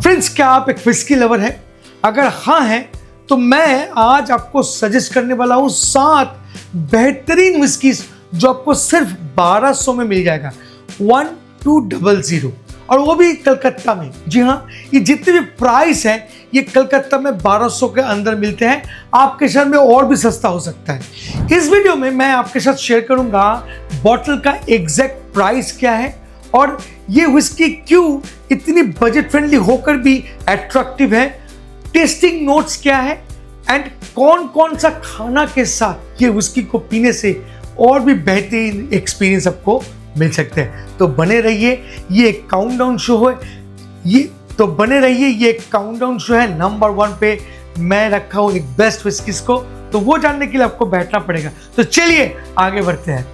Friends, क्या आप एक विस्की लवर हैं? अगर हाँ हैं तो मैं आज आपको सजेस्ट करने वाला हूँ 7 बेहतरीन विस्कीज जो आपको सिर्फ 1200 में मिल जाएगा, 1200, और वो भी कलकत्ता में। जी हाँ, ये जितने भी प्राइस है ये कलकत्ता में 1200 के अंदर मिलते हैं। आपके शहर में और भी सस्ता हो सकता है। इस वीडियो में मैं आपके साथ शेयर करूंगा बॉटल का एग्जैक्ट प्राइस क्या है और ये विस्की क्यों इतनी बजट फ्रेंडली होकर भी अट्रैक्टिव है, टेस्टिंग नोट्स क्या है एंड कौन कौन सा खाना के साथ ये विस्की को पीने से और भी बेहतरीन एक्सपीरियंस आपको मिल सकते हैं। तो बने रहिए, ये एक काउंटडाउन शो है। ये एक काउंटडाउन शो है। नंबर 1 पे मैं रखा हूँ एक बेस्ट विस्कीज को, तो वो जानने के लिए आपको बैठना पड़ेगा। तो चलिए आगे बढ़ते हैं।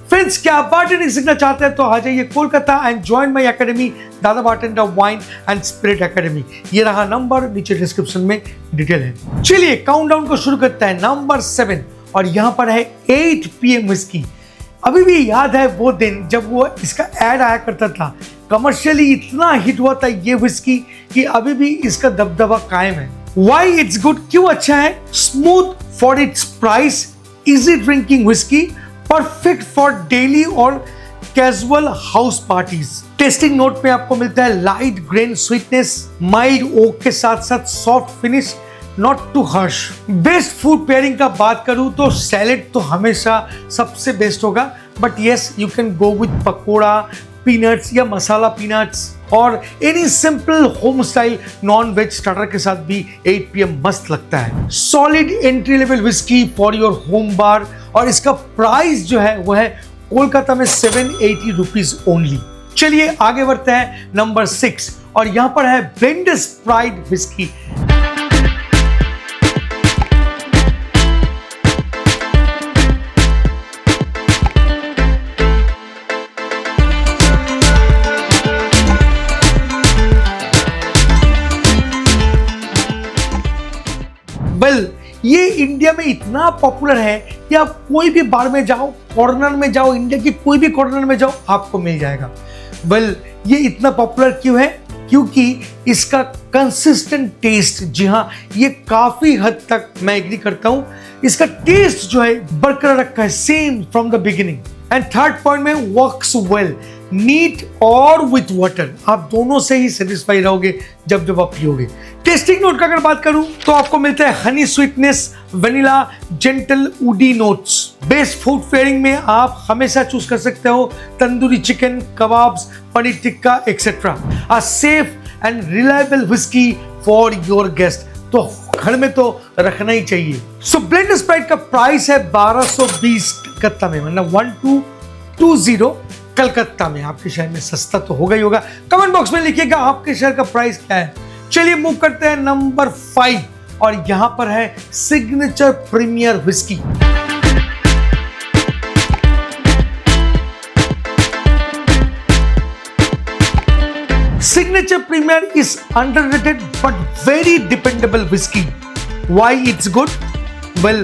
फ्रेंड्स, क्या आप बार्टेंडिंग सीखना चाहते हैं तो आ जाइए Kolkata and join my academy, Dada bartender wine and spirit academy. ये रहा नंबर, नीचे डिस्क्रिप्शन में डिटेल है। चलिए काउंटडाउन को शुरू करते हैं। नंबर 7 और यहाँ पर है 8 PM विस्की। अभी भी याद है वो दिन जब वो इसका एड आया करता था। कमर्शियली इतना हिट हुआ था ये विस्की कि अभी भी इसका दबदबा कायम है। वाई इट्स गुड, क्यों अच्छा है? Smooth for its price, easy drinking whisky, perfect for daily और casual house parties. Tasting note में आपको मिलता है light grain sweetness, mild oak के साथ साथ soft finish, not too harsh. Best food pairing का बात करूं तो सैलेड तो हमेशा सबसे बेस्ट होगा, but yes you can go with pakora, peanuts या मसाला पीनट्स, और any simple home style non veg starter के साथ भी 8 PM मस्त लगता है। Solid entry level whisky for your home bar, और इसका प्राइस जो है वो है कोलकाता में 780 रुपीज ओनली। चलिए आगे बढ़ते हैं। नंबर 6 और यहां पर है ब्लेंडर्स प्राइड विस्की। ये इंडिया में इतना पॉपुलर है कि आप कोई भी बार में जाओ, कॉर्नर में जाओ, इंडिया की कोई भी कॉर्नर में जाओ आपको मिल जाएगा। ये इतना पॉपुलर क्यों है? क्योंकि इसका कंसिस्टेंट टेस्ट, जी हाँ, ये काफी हद तक मैं एग्री करता हूं, इसका टेस्ट जो है बरकरार रखा है same from the beginning. And third point में वर्क्स वेल, नीट और विथ वाटर, आप दोनों से ही सेटिस्फाई रहोगे जब आप पियोगे। टेस्टिंग नोट का अगर बात करूं तो आपको मिलता है Honey sweetness, vanilla, gentle woody notes. Best food pairing में आप हमेशा चूज कर सकते हो tandoori chicken, kebabs, paneer tikka etcetera. A safe and reliable whisky for your guest, तो घर में तो रखना ही चाहिए। सो ब्लेंडर्स प्राइड का प्राइस है 1220 कलकत्ता में, मतलब 1220 कलकत्ता में। आपके शहर में सस्ता तो होगा ही होगा। कमेंट बॉक्स में लिखिएगा आपके शहर का प्राइस क्या है। चलिए मूव करते हैं नंबर 5 और यहां पर है Signature Premier whisky. Signature Premier is underrated but very dependable whiskey. Why it's good? Well,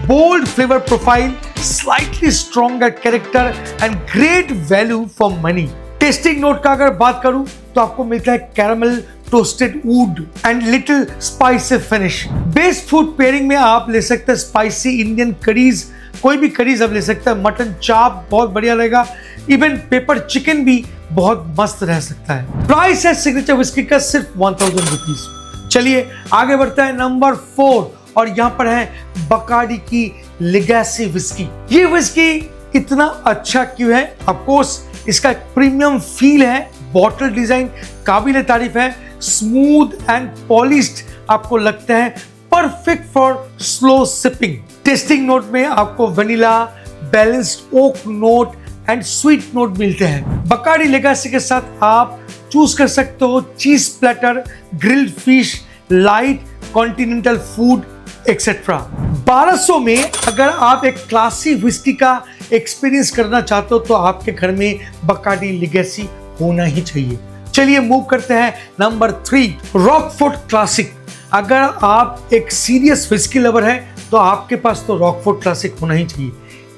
bold flavor profile, slightly stronger character and great value for money. Tasting note का अगर बात करूं तो आपको मिलता है caramel, toasted would and little spicy finish. Best food pairing में आप ले सकते हैं स्पाइसी इंडियन करीज, कोई भी करीज आप ले सकते हैं। मटन चाप बहुत बढ़िया रहेगा, इवन पेपर चिकन भी बहुत मस्त रह सकता है। प्राइस है सिग्नेचर विस्की का सिर्फ 1000 रुपीज। चलिए आगे बढ़ता है। नंबर 4 और यहां पर है बकार्डी की लेगेसी विस्की। ये विस्की इतना अच्छा क्यों है? ऑफकोर्स इसका प्रीमियम फील है, बॉटल डिजाइन काबिल तारीफ है, स्मूथ एंड पॉलिश्ड आपको लगता है, perfect for slow sipping. Tasting note में आपको vanilla, balanced oak note and sweet note मिलते हैं। बकार्डी लेगेसी के साथ आप चूज कर सकते हो चीज platter, grilled fish, light continental food etcetera. 1200 में अगर आप एक क्लासी विस्की का एक्सपीरियंस करना चाहते हो तो आपके घर में बकार्डी लेगेसी होना ही चाहिए। चलिए मूव करते हैं नंबर 3, रॉकफोर्ट क्लासिक। अगर आप एक सीरियस विस्की लवर है तो आपके पास तो रॉकफोर्ट क्लासिक होना ही चाहिए।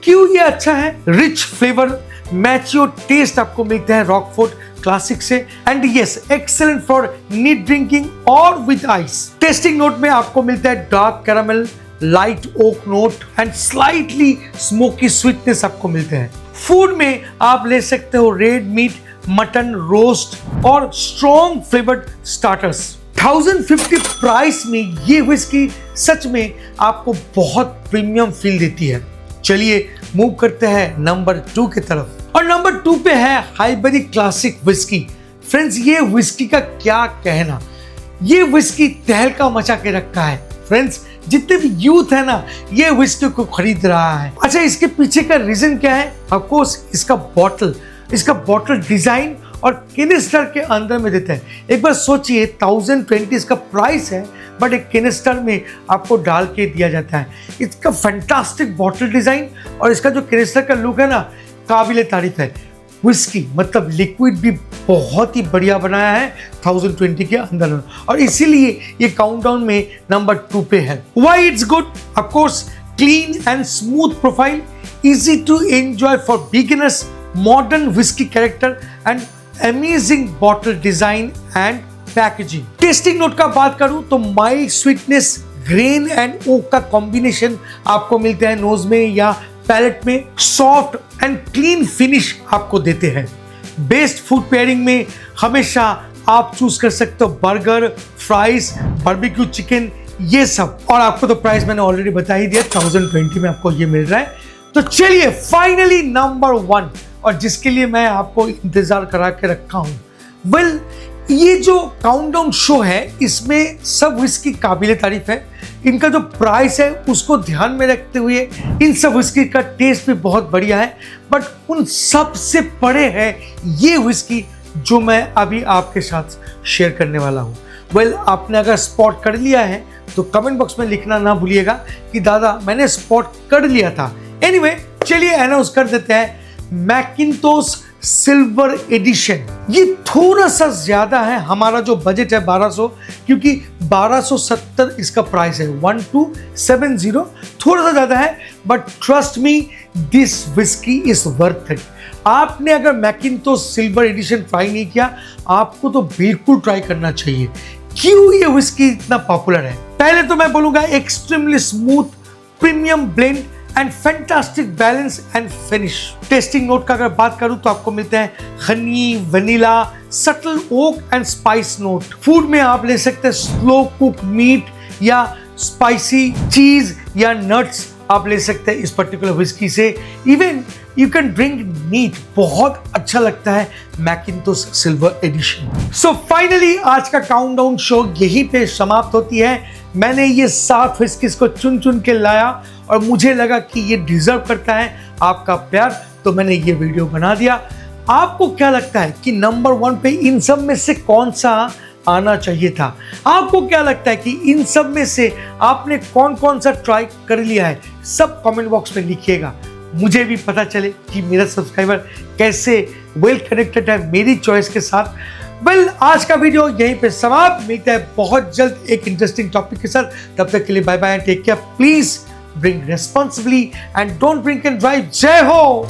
क्यों ये अच्छा है? रिच फ्लेवर, मैच्योर टेस्ट आपको मिलते हैं रॉकफोर्ट क्लासिक से। And yes, excellent for neat drinking और विद आइस। टेस्टिंग नोट में आपको मिलता है dark caramel, light oak note and slightly smoky sweetness आपको मिलते हैं। फूड में आप ले सकते हो रेड मीट, मटन, रोस्ट और स्ट्रॉन्ग फ्लेवर्ड स्टार्टर्स। 1050 प्राइस में ये विस्की सच में आपको बहुत प्रीमियम फील देती है। चलिए मूव करते हैं नंबर 2 की तरफ, और नंबर 2 पे है हाइबरी क्लासिक विस्की। फ्रेंड्स, ये विस्की का क्या कहना, ये विस्की तहलका मचा के रखा है। फ्रेंड्स, जितने भी यूथ है ना, ये विस्की को खरीद रहा है। अच्छा, इसके पीछे का रीजन क्या है? ऑफ कोर्स इसका बॉटल डिजाइन और कैनिस्टर के अंदर में देते हैं। एक बार सोचिए, 1020 इसका प्राइस है, बट एक कैनिस्टर में आपको डाल के दिया जाता है। इसका फैंटास्टिक बॉटल डिजाइन और इसका जो कैनिस्टर का लुक है ना, काबिले तारीफ है। विस्की मतलब लिक्विड भी बहुत ही बढ़िया बनाया है 1020 के अंदर, और इसीलिए ये काउंटडाउन में नंबर 2 पे है। Why it's good? Of course, clean and smooth profile, easy to enjoy for beginners, modern whisky character and amazing bottle design and packaging. Tasting note का बात करूं तो mild sweetness, grain and oak का combination आपको मिलते हैं knows में या पैलेट में। सॉफ्ट एंड क्लीन फिनिश आपको देते हैं। बेस्ट फूड पेयरिंग में हमेशा आप चूज कर सकते हो बर्गर, फ्राइज, बारबेक्यू चिकन, ये सब। और आपको तो प्राइस मैंने ऑलरेडी बता ही दिया, 1020 में आपको ये मिल रहा है। तो चलिए फाइनली नंबर 1, और जिसके लिए मैं आपको इंतजार करा के रखा हूं। वेल, ये जो काउंटडाउन शो है, इसमें सब विस्की काबिले तारीफ है। इनका जो प्राइस है उसको ध्यान में रखते हुए इन सब विस्की का टेस्ट भी बहुत बढ़िया है, बट उन सब से परे है ये विस्की जो मैं अभी आपके साथ शेयर करने वाला हूँ। वेल, आपने अगर स्पॉट कर लिया है तो कमेंट बॉक्स में लिखना ना भूलिएगा कि दादा मैंने स्पॉट कर लिया था। एनीवे, चलिए अनाउंस कर देते हैं, मैकिन्टोश सिल्वर एडिशन। ये थोड़ा सा ज्यादा है, हमारा जो बजट है 1200, क्योंकि 1270 इसका प्राइस है, 1270, थोड़ा सा ज्यादा है, but trust me, this whisky is worth it. आपने अगर मैकिन्टोश सिल्वर एडिशन ट्राई नहीं किया, आपको तो बिल्कुल ट्राई करना चाहिए। क्यों ये विस्की इतना पॉपुलर है? पहले तो मैं बोलूंगा extremely smooth premium blend and fantastic balance and finish. Tasting note का अगर बात करूं तो आपको मिलते हैं honey, vanilla, subtle oak and spice note. Food में आप ले सकते हैं स्लो कुक मीट या स्पाइसी चीज या नट्स आप ले सकते हैं इस पर्टिकुलर विस्की से। Even you can drink neat, बहुत अच्छा लगता है Mackintosh Silver Edition. So finally आज का काउंटडाउन शो यहीं पे समाप्त होती है। मैंने ये 7 विस्कीज को चुन चुन के लाया और मुझे लगा कि ये डिजर्व करता है आपका प्यार, तो मैंने ये वीडियो बना दिया। आपको क्या लगता है कि नंबर 1 पे इन सब में से कौन सा आना चाहिए था? आपको क्या लगता है कि इन सब में से आपने कौन कौन सा ट्राई कर लिया है? सब कमेंट बॉक्स में लिखिएगा, मुझे भी पता चले कि मेरा सब्सक्राइबर कैसे वेल कनेक्टेड है मेरी चॉइस के साथ। वेल, आज का वीडियो यहीं पे समाप्त। मिलता है बहुत जल्द एक इंटरेस्टिंग टॉपिक के साथ। तब तक के लिए bye bye and take care. Please drink responsibly and don't drink and drive. जय हो।